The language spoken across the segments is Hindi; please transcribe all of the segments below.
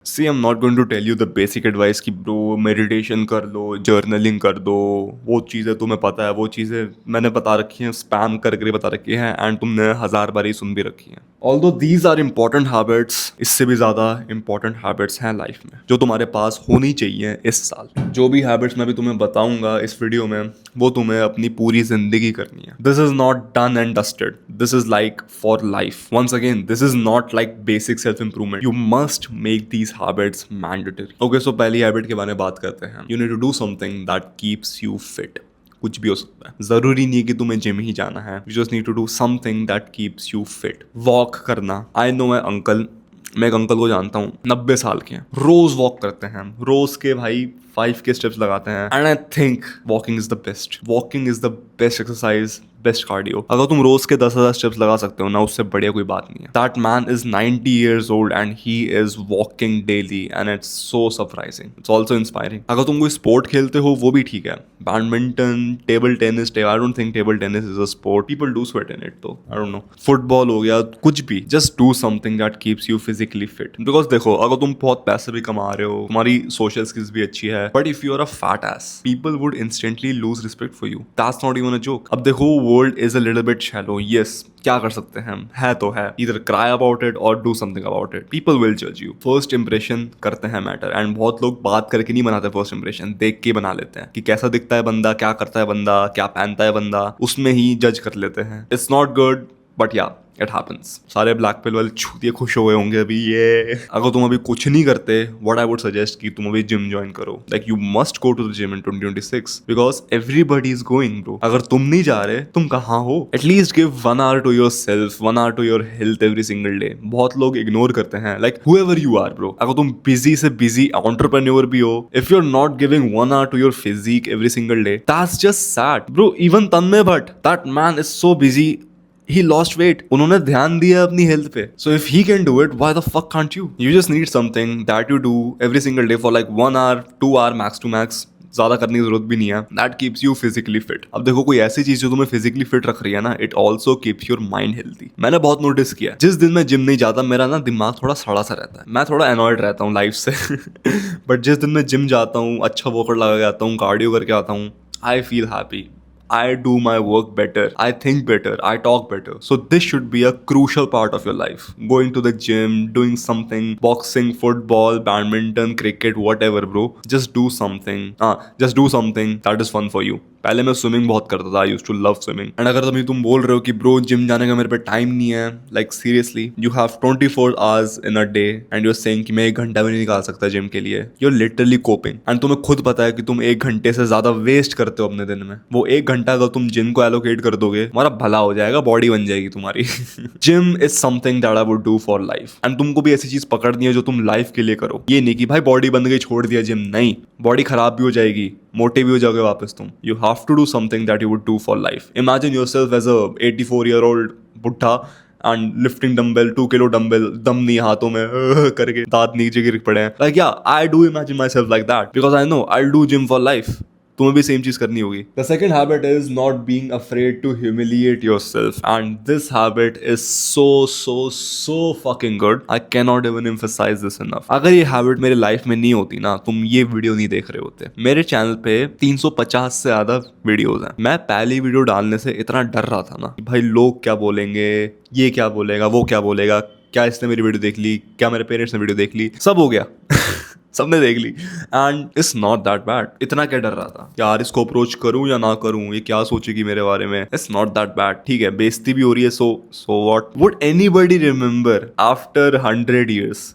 C I am not going to tell you the basic advice कि ब्रो मेडिटेशन कर लो, जर्नलिंग कर दो, वो चीज़ें तुम्हें पता है, वो चीज़ें मैंने बता रखी हैं, स्पैम करके बता रखी हैं एंड तुमने 1000 बार ही सुन भी रखी हैं। Although these are important habits, इससे भी ज़्यादा इंपॉर्टेंट हैबिट्स हैं लाइफ में जो तुम्हारे पास होनी चाहिए इस साल। जो भी हैबिट्स मैं भी तुम्हें बताऊंगा इस वीडियो में वो तुम्हें अपनी पूरी जिंदगी करनी है। This is not done and dusted, this is like for life. Once again this is not like basic self improvement, you must make these habits mandatory. Okay, so पहली हैबिट के बारे में बात करते हैं। You need to do something that keeps you fit. कुछ भी हो सकता है, जरूरी नहीं है कि तुम्हें जिम ही जाना है। You just need to do something that keeps you fit. Walk करना। आई नो मैं एक अंकल को जानता हूँ, 90 साल के हैं, रोज वॉक करते हैं, रोज के भाई 5 के स्टेप्स लगाते हैं and I think walking is the best. Walking is the best exercise, best cardio. अगर तुम रोज के 10,000 स्टेप्स लगा सकते हो ना, उससे बढ़िया कोई बात नहीं है। That man is 90 years old and he is walking daily and it's so surprising, it's also inspiring. अगर तुम कोई स्पोर्ट खेलते हो वो भी ठीक है, badminton, table tennis, I don't think table tennis is a sport, people do sweat in it, तो आई डोंट नो। फुटबॉल हो गया, कुछ भी, just do something that keeps you physically fit. Because देखो, अगर तुम बहुत पैसे भी कमा रहे हो, तुम्हारी सोशल स्किल्स भी अच्छी है, but if you are a fat ass, people would instantly lose respect for you. That's not even a joke. अब देखो, world is a little bit shallow, yes, क्या कर सकते हैं हम, है तो है, इधर क्राई अबाउट इट और do something about it. People will जज यू। फर्स्ट इंप्रेशन करते हैं मैटर एंड बहुत लोग बात करके नहीं बनाते, फर्स्ट इंप्रेशन देख के बना लेते हैं कि कैसा दिखता है बंदा, क्या करता है बंदा, क्या पहनता है बंदा, उसमें ही जज कर लेते हैं। इट्स नॉट गुड बट या इट हैपेंस। सारे ब्लैक पिल वाले छूतिए खुश हो गए होंगे अभी ये। अगर तुम अभी कुछ नहीं करते, व्हाट आई वुड सजेस्ट कि तुम अभी जिम ज्वाइन करो। Like you must go to the gym in 2026 because everybody is going bro. अगर तुम नहीं जा रहे, तुम कहाँ हो? At least give 1 hour to yourself, 1 hour to your health every single day. बहुत लोग इग्नोर करते हैं, like whoever you are bro. अगर तुम बिजी से बिजी एंटरप्रेन्योर भी हो, if you are not giving 1 hour to your physique every single day, that's just sad bro. Even Tanmay Bhatt, that man is so busy, he lost weight, उन्होंने ध्यान दिया अपनी हेल्थ पे। So if he can do it, why the fuck can't you? You just need something that you do every single day for like 1 hour 2 hour max to max, ज्यादा करने की जरूरत भी नहीं है। That keeps you physically fit. अब देखो, कोई ऐसी चीज जो तुम्हें physically fit रख रही है ना, it also keeps your mind healthy. मैंने बहुत नोटिस किया, जिस दिन मैं जिम नहीं जाता, मेरा ना दिमाग थोड़ा सड़ा सा रहता है, मैं थोड़ा annoyed रहता हूँ लाइफ से बट जिस दिन मैं जिम जाता हूँ, अच्छा वर्कआउट लगा के आता हूँ, कार्डियो करके आता हूँ, I feel happy. I do my work better, I think better, I talk better. So this should be a crucial part of your life. Going to the gym, doing something, boxing, football, badminton, cricket, whatever bro. Just do something. Just do something that is fun for you. पहले मैं स्विमिंग बहुत करता था, I used to love swimming. And अगर तुम बोल रहे हो कि ब्रो जिम जाने का मेरे पे टाइम नहीं है, like seriously, you have 24 hours in a day and you are saying कि मैं 1 घंटा भी नहीं निकाल सकता जिम के लिए, you are literally coping. And तुम्हें खुद पता है कि तुम 1 घंटे से ज्यादा वेस्ट करते हो अपने दिन में। वो 1 घंटा अगर तुम जिम को एलोकेट कर दोगे, तुम्हारा भला हो जाएगा, बॉडी बन जाएगी तुम्हारी gym is something that I would do for life. And तुमको भी ऐसी चीज पकड़नी है जो तुम लाइफ के लिए करो। ये नहीं कि भाई बॉडी बन गई छोड़ दिया जिम, नहीं, बॉडी खराब भी हो जाएगी, मोटे भी हो जाओगे वापस तुम। You have to do something that you would do for life. Imagine yourself as a 84-year-old बुढ़ा and lifting dumbbell, 2 kilo dumbbell, दम नहीं हाथों में करके, दांत नीचे गिर पड़े हैं। Like yeah I do imagine myself like that because I know I do gym for life. तुम्हें भी सेम चीज करनी होगी। The second habit is not being afraid to humiliate yourself and this habit is so fucking good. I can not even emphasise this enough. अगर ये हैबिट मेरे लाइफ में नहीं होती ना, तुम ये वीडियो नहीं देख रहे होते। मेरे चैनल पे 350 से ज्यादा वीडियोस हैं। मैं पहली वीडियो डालने से इतना डर रहा था ना कि भाई लोग क्या बोलेंगे, ये क्या बोलेगा, वो क्या बोलेगा, क्या इसने मेरी वीडियो देख ली, क्या मेरे पेरेंट्स ने वीडियो देख ली, सब हो गया सबने देख ली and it's not that bad. इतना क्या डर रहा था यार, इसको अप्रोच करूं या ना करूं, ये क्या सोचेगी मेरे बारे में। इट्स नॉट दैट बैड, ठीक है, बेइज्जती भी हो रही है, so what. Would anybody remember after 100 years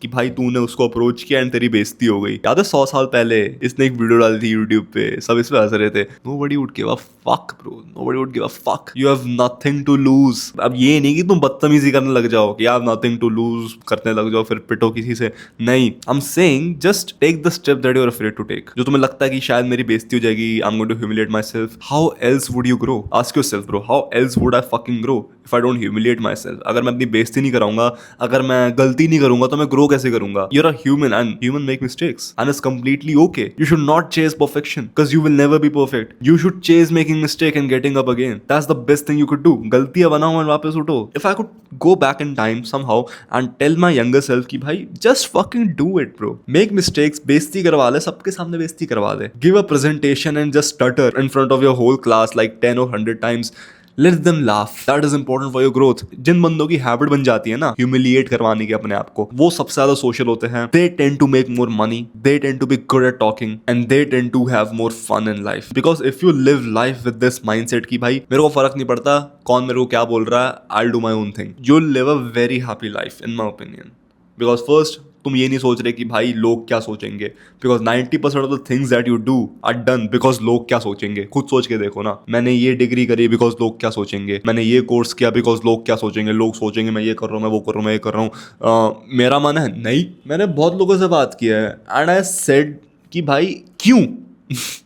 कि भाई तूने उसको अप्रोच किया एंड तेरी बेइज्जती हो गई? याद है 100 साल पहले इसने एक वीडियो डाली थी यूट्यूब पे, सब इस पे हंस रहे थे। Nobody would give a fuck bro, nobody would give a fuck. You have nothing to lose. अब ये नहीं कि तुम बदतमीजी करने लग जाओ कि यार नथिंग टू लूज करने लग जाओ फिर पिटो किसी से, नहीं। I am saying just take the step that you are afraid to take. जो तुम्हें लगता है कि शायद मेरी बेइज्जती हो जाएगी, I am going to humiliate myself, how else would you grow? Ask yourself bro, how else would I fucking grow if I don't humiliate myself? अगर मैं अपनी बेइज्जती नहीं कराऊंगा, अगर मैं गलती नहीं करूंगा, तो मैं ग्रो वो कैसे करूंगा? You're a human and human make mistakes and it's completely okay. You should not chase perfection because you will never be perfect. You should chase making mistake and getting up again. That's the best thing you could do. गलतियां बनाओ और वापस उठो. If I could go back in time somehow and tell my younger self कि भाई just fucking do it bro. Make mistakes, बेइज्जती करवा ले, सबके सामने बेइज्जती करवा दे. Give a presentation and just stutter in front of your whole class like 10 or 100 times. Let them laugh. That is important for your growth. जिन बंदों की हैबिट बन जाती है ना ह्यूमिलिएट करवाने की अपने आप को, वो सबसे ज्यादा सोशल होते हैं. They tend to make more money. They tend to be good at talking and they tend to have more fun in life. Because if you live life with this mindset कि भाई मेरे को फर्क नहीं पड़ता कौन मेरे को क्या बोल रहा है, I'll do my own thing. You'll live a very happy life in my opinion. Because first तुम ये नहीं सोच रहे कि भाई लोग क्या सोचेंगे. Because 90% of the things that you do are done because लोग क्या सोचेंगे. खुद सोच के देखो ना, मैंने ये डिग्री करी बिकॉज लोग क्या सोचेंगे, मैंने ये कोर्स किया बिकॉज लोग क्या सोचेंगे. लोग सोचेंगे मैं ये कर रहा हूँ, मैं वो कर रहा हूँ, मैं ये कर रहा हूँ. मेरा मन है नहीं. मैंने बहुत लोगों से बात की है एंड आई सेड कि भाई क्यों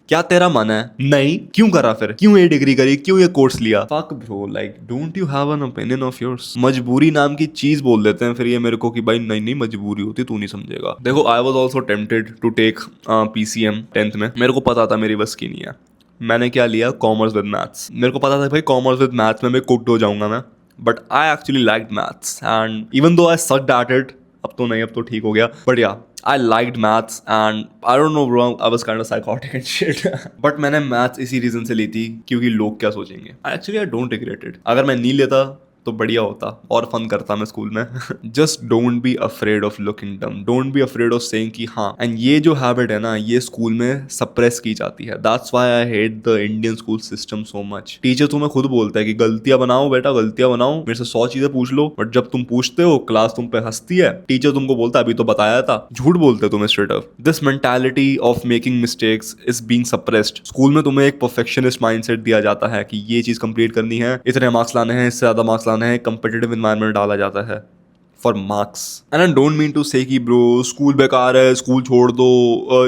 क्या तेरा मन है? नहीं. क्यों करा फिर? क्यों ये डिग्री करी? क्यों ये कोर्स लिया? Fuck bro, like don't you have an opinion of yours? मजबूरी नाम की चीज बोल देते हैं फिर ये मेरे को कि भाई नहीं नहीं मजबूरी होती, तू नहीं समझेगा. देखो I was also tempted to take PCM 10th में. मेरे को पता था मेरी बस की नहीं है. मैंने क्या लिया? Commerce with maths. मेरे को पता था भाई कॉमर्स विद मैथ्स में मैं कुक्ड हो जाऊंगा मैं. But I actually liked maths and even though I sucked at it, अब तो नहीं, अब तो ठीक हो गया, बट या I liked maths and I don't know bro, I was kind of psychotic and shit. But मैंने maths इसी reason से ली थी क्योंकि लोग क्या सोचेंगे. Actually I don't regret it. अगर मैं नहीं लेता तो बढ़िया होता और फन करता मैं स्कूल में. Just don't be afraid of looking dumb. Don't be afraid of saying कि हाँ. एंड ये जो हैबिट है ना ये स्कूल में सप्रेस की जाती है. That's why I hate the Indian school system so much. Teacher तुम्हें खुद बोलता है कि गलतियां बनाओ बेटा, गलतियां बनाओ, मेरे से 100 चीजें पूछ लो. बट जब तुम पूछते हो क्लास तुम पे हंसती है. टीचर तुमको बोलता है अभी तो बताया था. झूठ बोलते हो तुम straight up. This mentality of making mistakes is being suppressed. School में तुम्हें एक परफेक्शनिस्ट माइंडसेट दिया जाता है कि ये चीज कंप्लीट करनी है, इतने मार्क्स लाने हैं, इससे ज्यादा मार्क्स लाने हैं. कंपिटिटिव एनवायरनमेंट डाला जाता है for marks. And I don't mean to say कि ब्रो स्कूल बेकार है, स्कूल छोड़ दो,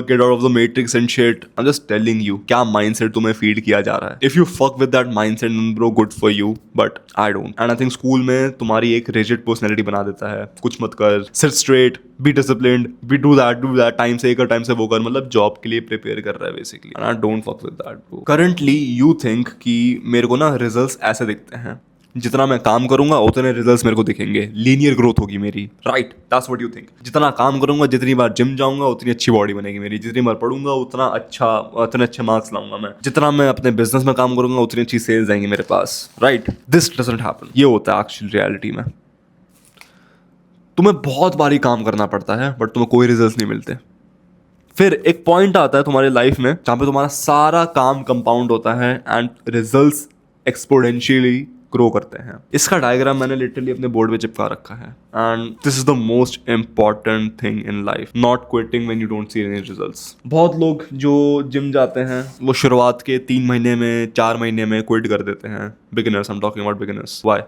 get out of the matrix and shit. I am just telling you क्या माइंडसेट तुम्हें फीड किया जा रहा है. If you fuck with that mindset bro good for you, but I don't. And I think school में तुम्हारी एक रिजिड पर्सनैलिटी बना देता है. कुछ मत कर, sit straight, be disciplined, be do that, time से ये कर, टाइम से वो कर. मतलब जॉब के लिए प्रिपेयर कर रहा है basically. And I don't fuck with that bro. Currently you think कि मेरे को ना रिजल्ट्स ऐसे दिखते हैं, जितना मैं काम करूंगा उतने रिजल्ट्स मेरे को दिखेंगे, लीनियर ग्रोथ होगी मेरी. Right, that's what you think. जितना काम करूंगा, जितनी बार जिम जाऊंगा उतनी अच्छी बॉडी बनेगी मेरी. जितनी बार पढ़ूंगा उतने अच्छे मार्क्स लाऊंगा मैं. जितना मैं अपने बिजनेस में काम करूंगा उतनी अच्छी सेल्स आएंगी मेरे पास. Right, this doesn't happen. ये होता है एक्चुअल रियलिटी में. तुम्हें बहुत बारी काम करना पड़ता है बट तुम्हें कोई रिजल्ट नहीं मिलते. फिर एक पॉइंट आता है तुम्हारी लाइफ में जहां पे तुम्हारा सारा काम कंपाउंड होता है एंड रिजल्ट्स एक्सपोनेंशियली ग्रो करते हैं. इसका डायग्राम मैंने लिटरली अपने बोर्ड पे चिपका रखा है. And this is the most important thing in life, not quitting when you don't see any results. बहुत लोग जो जिम जाते हैं वो शुरुआत के 3 महीने में 4 महीने में क्विट कर देते हैं. Beginners, I am talking about beginners. Why?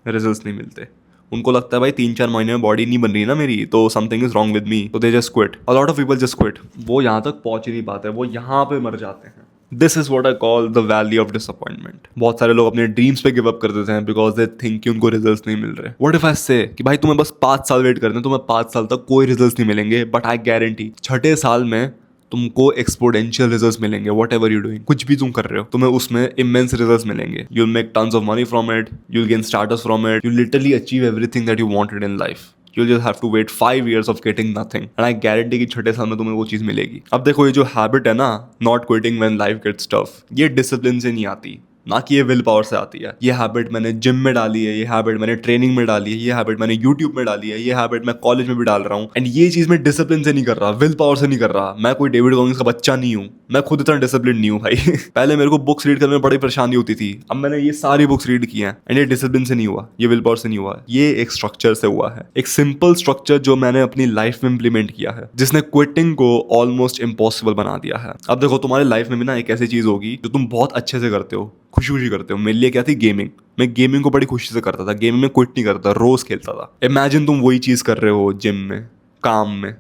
Results नहीं मिलते. उनको लगता है भाई 3-4 महीने में बॉडी नहीं बन रही ना मेरी, तो something is wrong with me, तो they just quit. A lot of people just quit. वो यहाँ तक पहुंच ही नहीं पाते, वो यहाँ पे मर जाते हैं. This is what I call the valley of disappointment. बहुत सारे लोग अपने ड्रीम्स पे गिव अप कर देते हैं बिकॉज दे थिंक कि उनको रिजल्ट्स नहीं मिल रहे. व्हाट इफ आई से कि भाई तुम्हें बस 5 साल वेट करते हैं, तुम्हें 5 साल तक कोई रिजल्ट्स नहीं मिलेंगे, बट आई गारंटी 6ठे साल में तुमको एक्सपोनेंशियल रिजल्ट्स मिलेंगे. वॉट एवर यू डूइंग, कुछ भी तुम कर रहे हो, तुम्हें उसमें इमेंस रिजल्ट्स मिलेंगे. You will make tons of money from it, you will gain status from it, you literally achieve everything that you wanted in life. You'll just have to wait 5 years of getting nothing. And I guarantee कि 6ठे साल में तुम्हें वो चीज़ मिलेगी. अब देखो ये जो हैबिट है ना, not quitting when life gets tough, ये डिसिप्लिन से नहीं आती, ना कि ये विल पावर से आती है. ये हैबिट मैंने जिम में डाली है, ये हैबिट मैंने ट्रेनिंग में डाली है, ये हैबिट मैंने यूट्यूब में डाली है, ये हैबिट मैं कॉलेज में भी डाल रहा हूँ. एंड ये चीज़ मैं डिसिप्लिन से नहीं कर रहा, विल पावर से नहीं कर रहा. मैं कोई डेविड गॉगिंस का बच्चा नहीं हूँ, मैं खुद इतना डिसिप्लिन नहीं हूँ भाई. पहले मेरे को बुक्स रीड करने में बड़ी परेशानी होती थी, अब मैंने ये सारी बुक्स रीड की हैं. एंड ये डिसिप्लिन से नहीं हुआ, ये विल पावर से नहीं हुआ, ये एक स्ट्रक्चर से हुआ है. एक सिंपल स्ट्रक्चर जो मैंने अपनी लाइफ में इंप्लीमेंट किया है, जिसने क्विटिंग को ऑलमोस्ट इम्पॉसिबल बना दिया है. अब देखो तुम्हारी लाइफ में भी ना एक ऐसी चीज़ होगी जो तुम बहुत अच्छे से करते हो, खुशी खुशी करते हो. मेरे लिए क्या थी? गेमिंग. मैं गेमिंग को बड़ी खुशी से करता था, गेमिंग में क्विट नहीं करता, रोज खेलता था. इमेजिन तुम वही चीज़ कर रहे हो जिम में, काम में,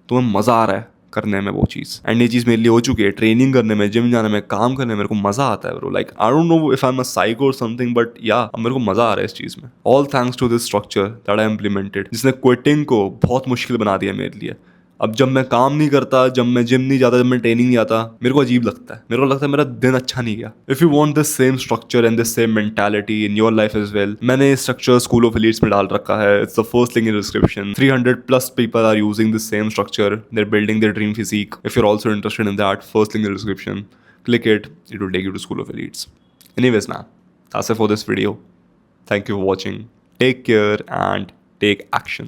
तुम्हें मज़ा आ रहा है, करने में वो चीज़। एंड ये चीज़ मेरे लिए हो चुकी है, ट्रेनिंग करने में, जिम जाने में, काम करने में मेरे को मज़ा आता है bro. Like I don't know if I am a psycho और समथिंग, बट या अब मेरे को मज़ा आ रहा है इस चीज़ में। All thanks to this structure that I implemented, जिसने क्विटिंग को बहुत मुश्किल बना दिया मेरे लिए। अब जब मैं काम नहीं करता, जब मैं जिम नहीं जाता, जब मैं ट्रेनिंग नहीं जाता, मेरे को अजीब लगता है, मेरे को लगता है मेरा दिन अच्छा नहीं गया। If you want this same structure and this same mentality in your life as well, मैंने स्ट्रक्चर स्कूल ऑफ एलीट्स में डाल रखा है। It's the first link in description. 300 plus people are using this same structure, they are building their dream physique. If you are also interested in that, first link in description, click it, it will take you to School of Elites. Anyways, man, that's it for this video. Thank you for watching. Take care and take action.